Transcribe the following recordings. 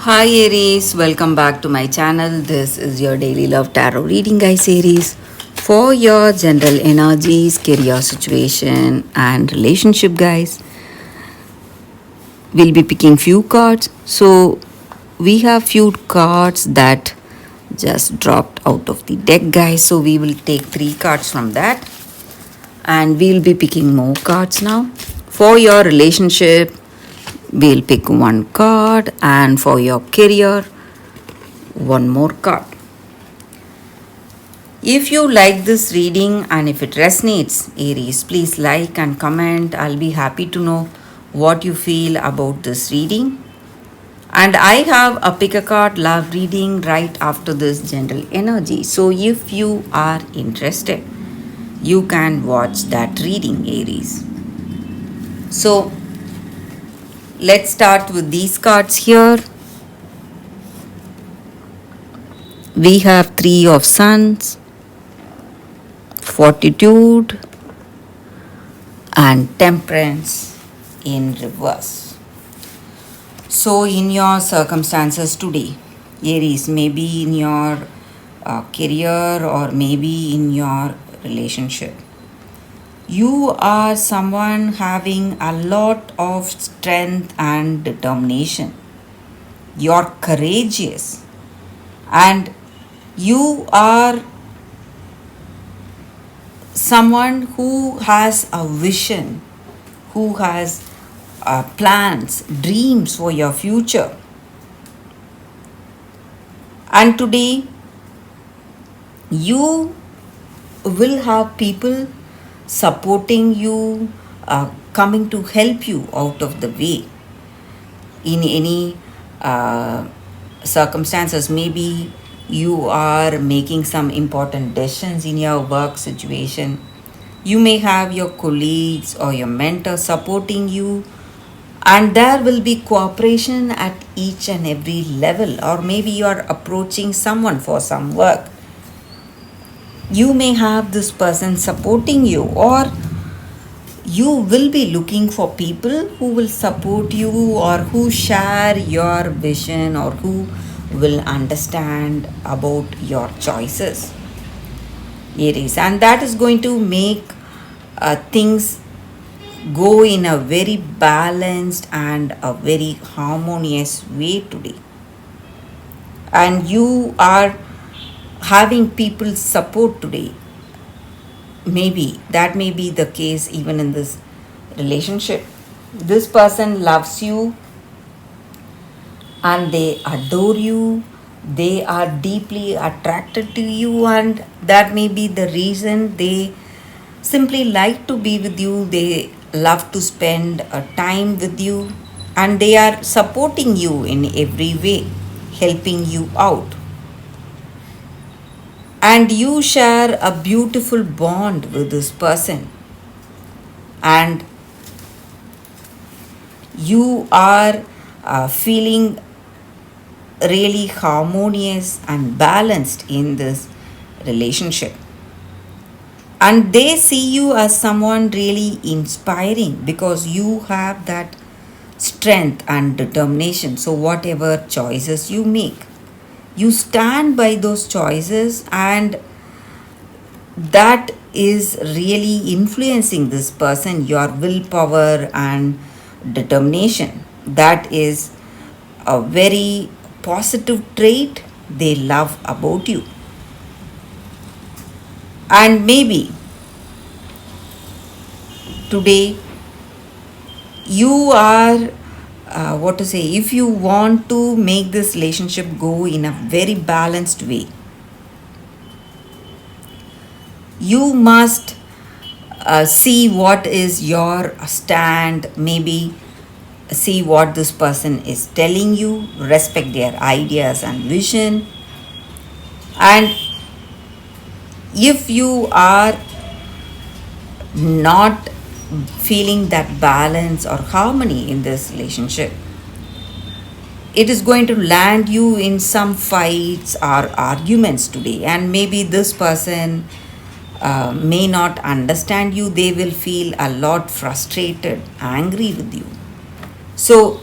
Hi Aries, welcome back to my channel. This is your daily love tarot reading, guys. Aries, for your general energies, career situation, and relationship, guys. We'll be picking few cards. So we have few cards that just dropped out of the deck, guys. So we will take three cards from that, and we'll be picking more cards now. For your relationship, we'll pick one card, and for your career, one more card. If you like this reading and if it resonates, Aries, please like and comment. I'll be happy to know what you feel about this reading. And I have a pick a card love reading right after this general energy. So if you are interested, you can watch that reading, Aries. So let's start with these cards here. We have Three of Suns, Fortitude, and Temperance in reverse. So, in your circumstances today, Aries, maybe in your career or maybe in your relationship, you are someone having a lot of strength and determination. You're courageous and you are someone who has a vision, who has plans, dreams for your future. And today, you will have people supporting you, coming to help you out of the way in any circumstances. Maybe you are making some important decisions in your work situation. You may have your colleagues or your mentor supporting you, and there will be cooperation at each and every level. Or maybe you are approaching someone for some work. You may have this person supporting you, or you will be looking for people who will support you or who share your vision or who will understand about your choices, Aries. And that is going to make things go in a very balanced and a very harmonious way today. And you are having people support today. Maybe that may be the case even in this relationship. This person loves you and they adore you, they are deeply attracted to you, and that may be the reason they simply like to be with you. They love to spend time with you, and they are supporting you in every way, helping you out. And you share a beautiful bond with this person, and you are feeling really harmonious and balanced in this relationship. And they see you as someone really inspiring because you have that strength and determination. So, whatever choices you make, you stand by those choices, and that is really influencing this person, your willpower and determination. That is a very positive trait they love about you. And maybe today you are what to say, if you want to make this relationship go in a very balanced way, you must see what is your stand, maybe see what this person is telling you, respect their ideas and vision. And if you are not feeling that balance or harmony in this relationship, it is going to land you in some fights or arguments today. And maybe this person may not understand you. They will feel a lot frustrated, angry with you. So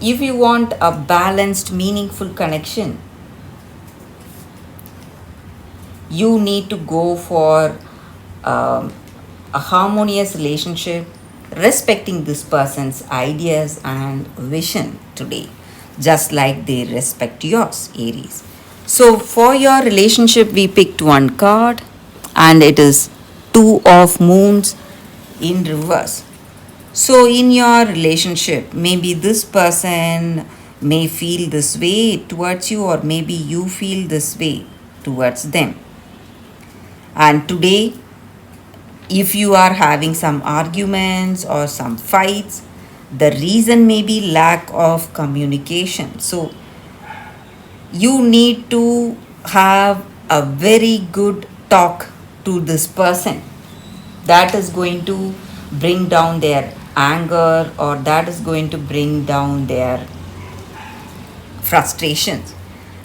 If you want a balanced, meaningful connection, you need to go for um, a harmonious relationship, respecting this person's ideas and vision today, just like they respect yours, Aries. So, for your relationship, we picked one card, and it is Two of Moons in reverse. So, in your relationship, maybe this person may feel this way towards you, or maybe you feel this way towards them. And today, if you are having some arguments or some fights, the reason may be lack of communication. So, you need to have a very good talk to this person. That is going to bring down their anger, or that is going to bring down their frustrations,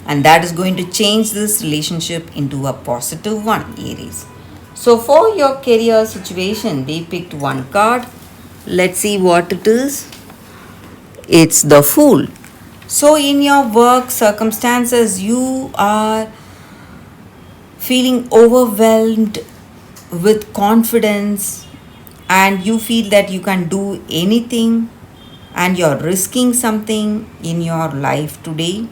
and that is going to change this relationship into a positive one, Aries. So for your career situation, we picked one card. Let's see what it is. It's the Fool. So in your work circumstances, you are feeling overwhelmed with confidence, and you feel that you can do anything, and you're risking something in your life today.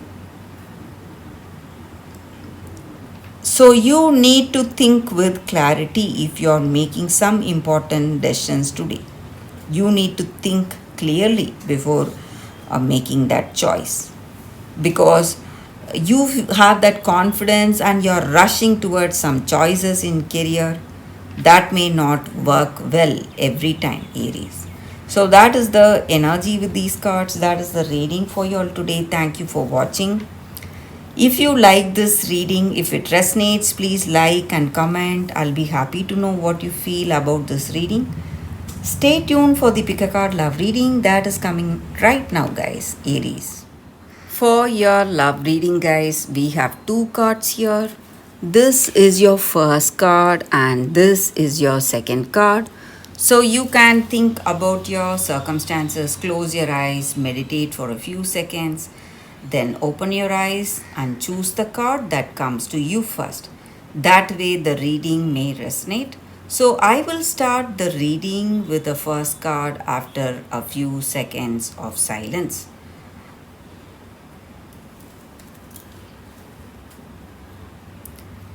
So you need to think with clarity if you're making some important decisions today. You need to think clearly before making that choice, because you have that confidence and you're rushing towards some choices in career that may not work well every time, Aries. So that is the energy with these cards. That is the reading for you all today. Thank you for watching. If you like this reading, if it resonates, please like and comment. I'll be happy to know what you feel about this reading. Stay tuned for the pick a card love reading that is coming right now, guys, Aries. For your love reading, guys, we have two cards here. This is your first card, and this is your second card. So you can think about your circumstances, close your eyes, meditate for a few seconds, then open your eyes and choose the card that comes to you first. That way, the reading may resonate. So, I will start the reading with the first card after a few seconds of silence.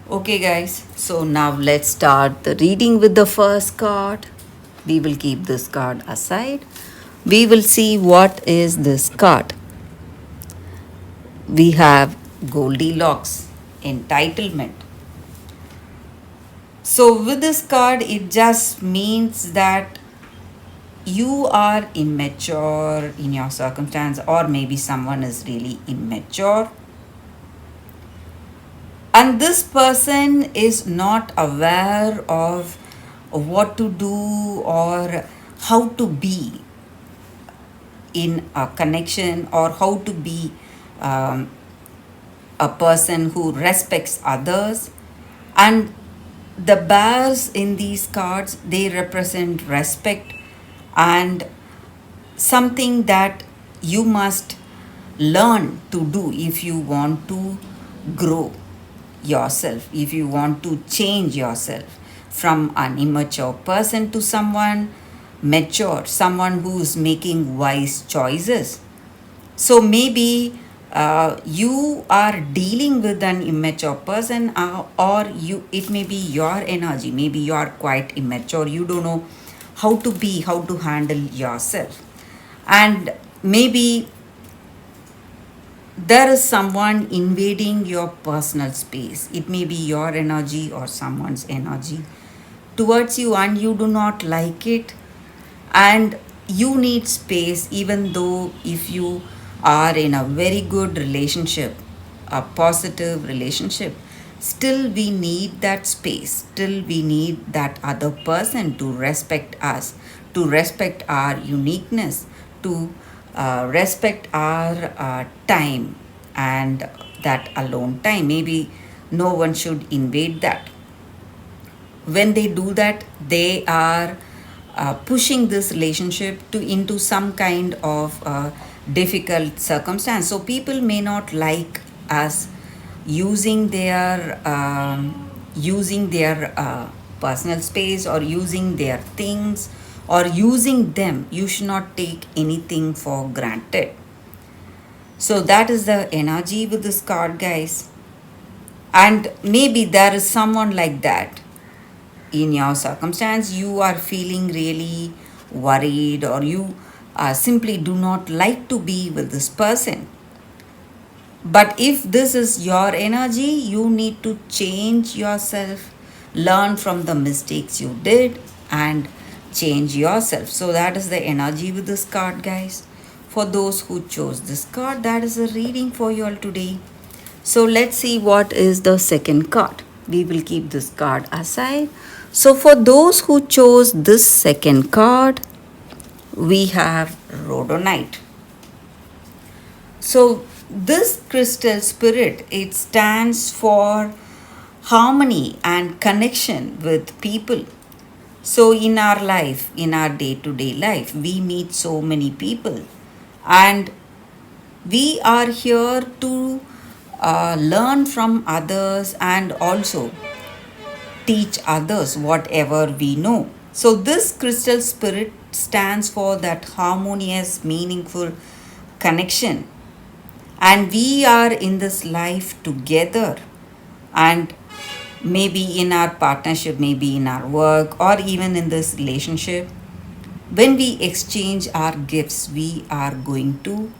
Okay, guys, so now let's start the reading with the first card. We will keep this card aside. We will see what is this card. We have Goldilocks, entitlement. So, with this card, it just means that you are immature in your circumstance, or maybe someone is really immature, and this person is not aware of what to do or how to be in a connection, or how to be um, a person who respects others. And the bears in these cards, they represent respect, and something that you must learn to do if you want to grow yourself, if you want to change yourself from an immature person to someone mature, someone who's making wise choices. So maybe you are dealing with an immature person, or you, it may be your energy. Maybe you are quite immature. You don't know how to be, how to handle yourself, and maybe there is someone invading your personal space. It may be your energy or someone's energy towards you, and you do not like it, and you need space. Even though if you are in a very good relationship, a positive relationship, still we need that space, still we need that other person to respect us, to respect our uniqueness, to respect our time, and that alone time. Maybe no one should invade that. When they do that, they are pushing this relationship to into some kind of difficult circumstance. So people may not like us using their personal space, or using their things, or using them. You should not take anything for granted. So that is the energy with this card, guys. And maybe there is someone like that in your circumstance. You are feeling really worried, or you simply do not like to be with this person. But if this is your energy, you need to change yourself, learn from the mistakes you did, and change yourself. So that is the energy with this card, guys. For those who chose this card, that is a reading for you all today. So let's see what is the second card. We will keep this card aside. So for those who chose this second card, we have rhodonite. So this crystal spirit, it stands for harmony and connection with people. So in our life, in our day-to-day life, we meet so many people, and we are here to learn from others, and also teach others whatever we know. So this crystal spirit stands for that harmonious, meaningful connection. And we are in this life together, and maybe in our partnership, maybe in our work, or even in this relationship. When we exchange our gifts, we are going to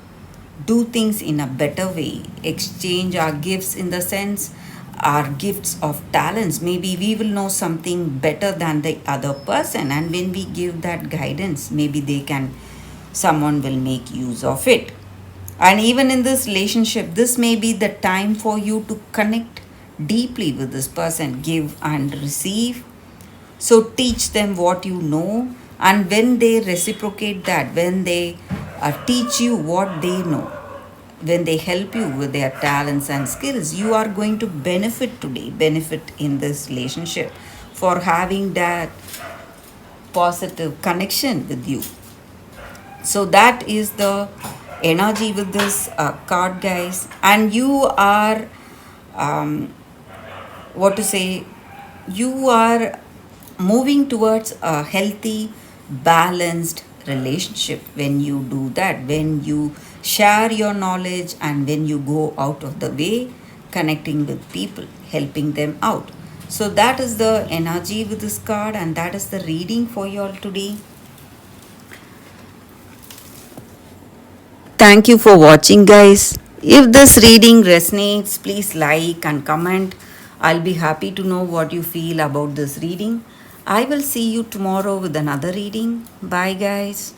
do things in a better way. Exchange our gifts in the sense, our gifts of talents. Maybe we will know something better than the other person, and when we give that guidance, maybe someone will make use of it. And even in this relationship, this may be the time for you to connect deeply with this person, give and receive. So teach them what you know, and when they reciprocate that, when they teach you what they know, when they help you with their talents and skills, you are going to benefit today, benefit in this relationship for having that positive connection with you. So that is the energy with this card, guys. And you are, what to say, you are moving towards a healthy, balanced relationship when you do that, when you share your knowledge, and when you go out of the way connecting with people, helping them out. So that is the energy with this card, and that is the reading for you all today. Thank you for watching, guys. If this reading resonates, please like and comment. I'll be happy to know what you feel about this reading. I will see you tomorrow with another reading. Bye, guys.